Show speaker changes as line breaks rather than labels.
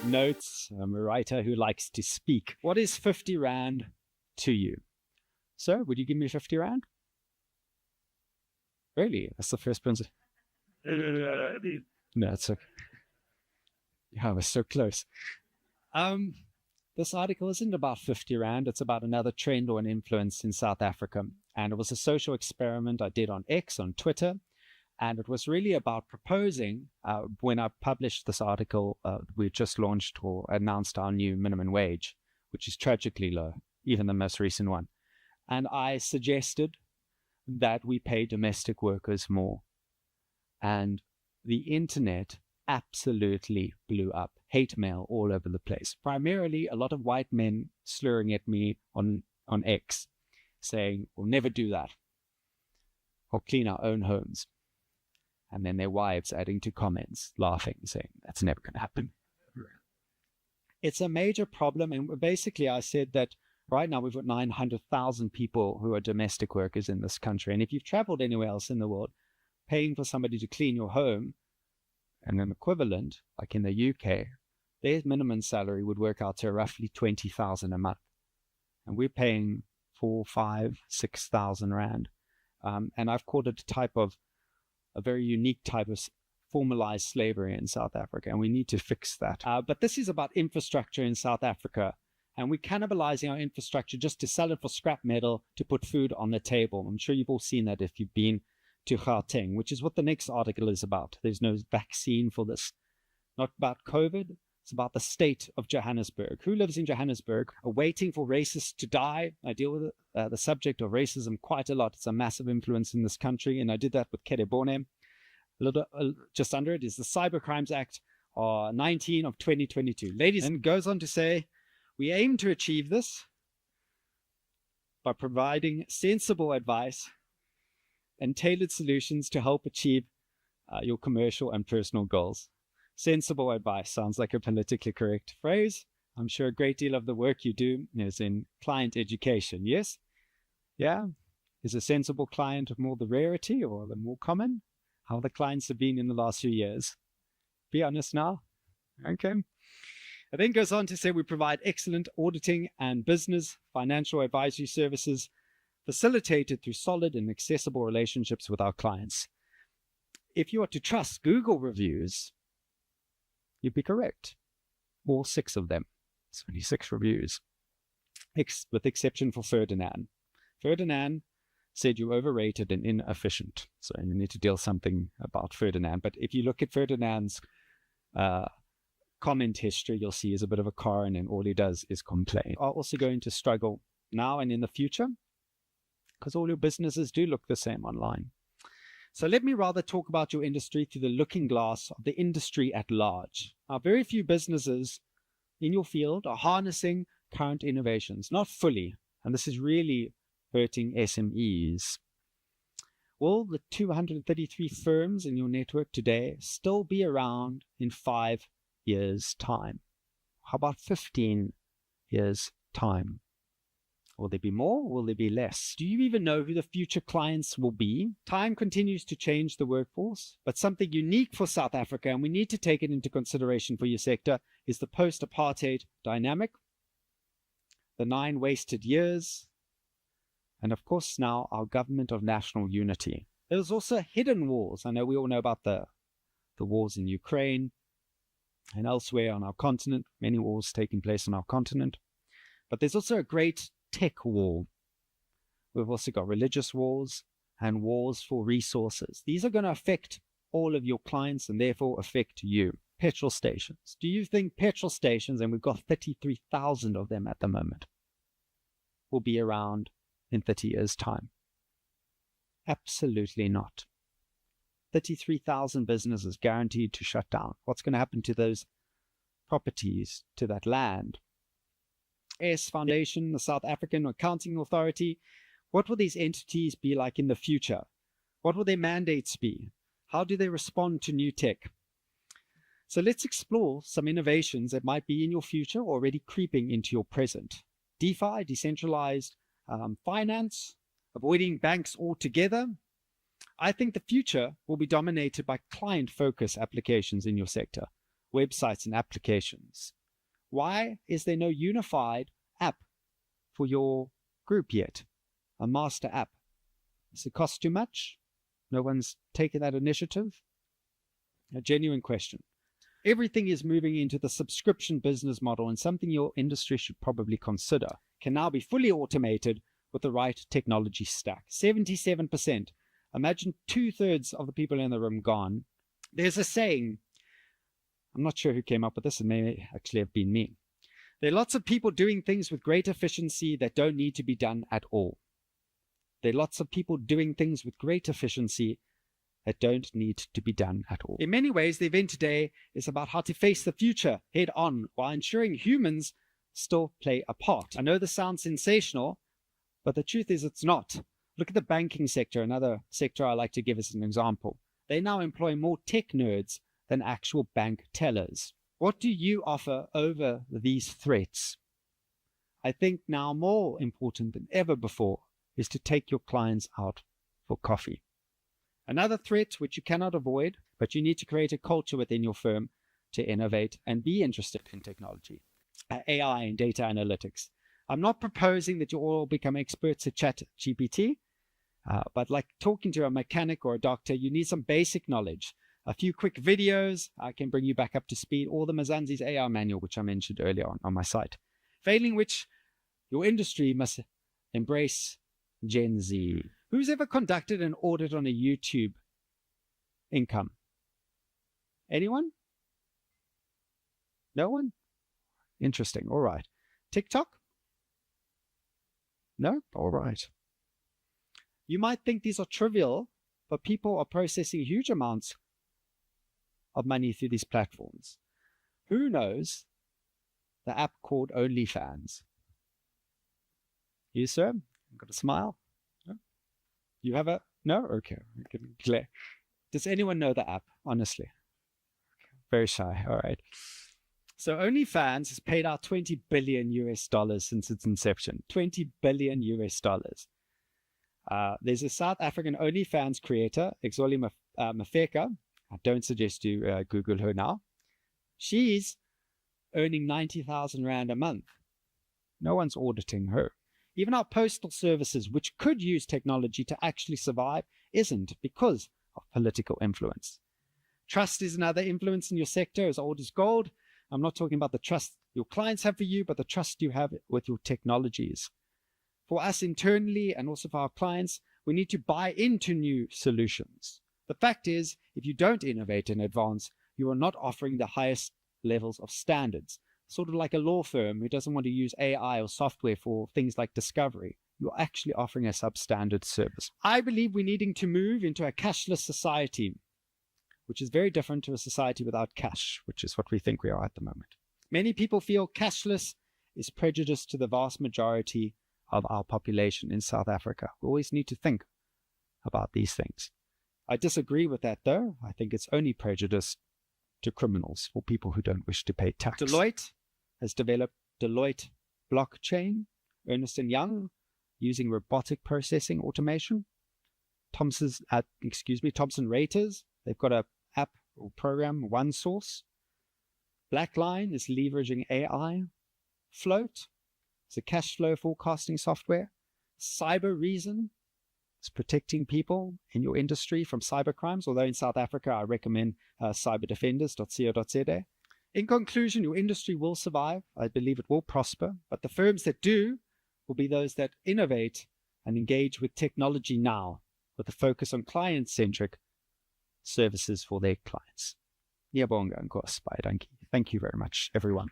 notes. I'm a writer who likes to speak. What is 50 Rand to you? Sir, would you give me 50 Rand? Really? That's the first person. No, it's okay. Yeah, I was so close. This article isn't about 50 Rand. It's about another trend or an influence in South Africa. And it was a social experiment I did on X, on Twitter. And it was really about proposing, when I published this article, we just launched or announced our new minimum wage, which is tragically low, even the most recent one. And I suggested that we pay domestic workers more. And the internet absolutely blew up. Hate mail all over the place. Primarily, a lot of white men slurring at me on X, saying, we'll never do that. Or clean our own homes. And then their wives adding to comments, laughing, saying, that's never going to happen. It's a major problem. And basically, I said that right now we've got 900,000 people who are domestic workers in this country. And if you've traveled anywhere else in the world, paying for somebody to clean your home, and an equivalent, like in the UK, their minimum salary would work out to roughly 20,000 a month. And we're paying 4, 5, 6,000 Rand. And I've called it a very unique type of formalized slavery in South Africa, and we need to fix that. But this is about infrastructure in South Africa, and we're cannibalizing our infrastructure just to sell it for scrap metal to put food on the table. I'm sure you've all seen that if you've been to Gauteng, which is what the next article is about. There's no vaccine for this. Not about COVID, it's about the state of Johannesburg. Who lives in Johannesburg are waiting for racists to die? I deal with the subject of racism quite a lot. It's a massive influence in this country, and I did that with Kedebone. Just under it is the Cyber Crimes Act 19 of 2022. Ladies, and goes on to say, we aim to achieve this by providing sensible advice and tailored solutions to help achieve your commercial and personal goals. Sensible advice sounds like a politically correct phrase. I'm sure a great deal of the work you do is in client education, yes? Yeah? Is a sensible client more the rarity or the more common? How the clients have been in the last few years? Be honest now. Okay. It then goes on to say we provide excellent auditing and business financial advisory services facilitated through solid and accessible relationships with our clients. If you are to trust Google reviews, you'd be correct. All 6 of them. 26 reviews. With exception for Ferdinand. Ferdinand said you're overrated and inefficient. So you need to deal something about Ferdinand. But if you look at Ferdinand's comment history, you'll see he's a bit of a Karen, and all he does is complain. Are also going to struggle now and in the future, because all your businesses do look the same online. So let me rather talk about your industry through the looking glass of the industry at large. Now, very few businesses in your field are harnessing current innovations, not fully, and this is really hurting SMEs. Will the 233 firms in your network today still be around in 5 years' time? How about 15 years' time? Will there be more? Will there be less? Do you even know who the future clients will be? Time continues to change the workforce, but something unique for South Africa, and we need to take it into consideration for your sector, is the post-apartheid dynamic, the 9 wasted years, and of course now our government of national unity. There's also hidden wars. I know we all know about the wars in Ukraine and elsewhere on our continent, many wars taking place on our continent. But there's also a great tech war. We've also got religious wars and wars for resources. These are going to affect all of your clients and therefore affect you. Petrol stations. Do you think petrol stations, and we've got 33,000 of them at the moment, will be around in 30 years' time? Absolutely not. 33,000 businesses guaranteed to shut down. What's going to happen to those properties, to that land? S Foundation, the South African Accounting Authority, what will these entities be like in the future? What will their mandates be? How do they respond to new tech? So let's explore some innovations that might be in your future or already creeping into your present. DeFi, decentralized finance, avoiding banks altogether. I think the future will be dominated by client-focused applications in your sector. websites and applications. Why is there no unified app for your group yet? A master app. Does it cost too much? No one's taken that initiative? A genuine question. Everything is moving into the subscription business model, and something your industry should probably consider can now be fully automated with the right technology stack. 77%. Imagine 2/3 of the people in the room gone. There's a saying, I'm not sure who came up with this, it may actually have been me. There are lots of people doing things with great efficiency that don't need to be done at all. There are lots of people doing things with great efficiency that don't need to be done at all. In many ways, the event today is about how to face the future head on while ensuring humans still play a part. I know this sounds sensational, but the truth is it's not. Look at the banking sector, another sector I like to give as an example. They now employ more tech nerds than actual bank tellers. What do you offer over these threats? I think now more important than ever before is to take your clients out for coffee. Another threat which you cannot avoid, but you need to create a culture within your firm to innovate and be interested in technology, AI and data analytics. I'm not proposing that you all become experts at ChatGPT, but like talking to a mechanic or a doctor, you need some basic knowledge. A few quick videos can bring you back up to speed, or the Mazanzi's AI manual, which I mentioned earlier on my site. Failing which, your industry must embrace Gen Z. Who's ever conducted an audit on a YouTube income? Anyone? No one? Interesting. All right. TikTok? No? All right. You might think these are trivial, but people are processing huge amounts of money through these platforms. Who knows the app called OnlyFans? You, sir? Got a smile? No? You have a... No? Okay. Clear. Does anyone know the app, honestly? Very shy. All right. So OnlyFans has paid out $20 billion since its inception. $20 billion. There's a South African OnlyFans creator, Exoli Mafeka. I don't suggest you Google her now. She's earning 90,000 Rand a month. No one's auditing her. Even our postal services, which could use technology to actually survive, isn't because of political influence. Trust is another influence in your sector, as old as gold. I'm not talking about the trust your clients have for you, but the trust you have with your technologies. For us internally and also for our clients, we need to buy into new solutions. The fact is, if you don't innovate and advance, you are not offering the highest levels of standards. Sort of like a law firm who doesn't want to use AI or software for things like discovery. You're actually offering a substandard service. I believe we're needing to move into a cashless society, which is very different to a society without cash, which is what we think we are at the moment. Many people feel cashless is prejudice to the vast majority of our population in South Africa. We always need to think about these things. I disagree with that, though. I think it's only prejudice to criminals or people who don't wish to pay tax. Deloitte has developed Deloitte blockchain. Ernst & Young using robotic processing automation. Thomson Reuters, they've got a app or program, OneSource. Blackline is leveraging AI. Float is a cash flow forecasting software. Cyber Reason is protecting people in your industry from cyber crimes, although in South Africa I recommend cyberdefenders.co.za. In conclusion, your industry will survive. I believe it will prosper, but the firms that do will be those that innovate and engage with technology now, with a focus on client-centric services for their clients. Ngiyabonga, Nkosi. Bye, Danki. Thank you very much, everyone.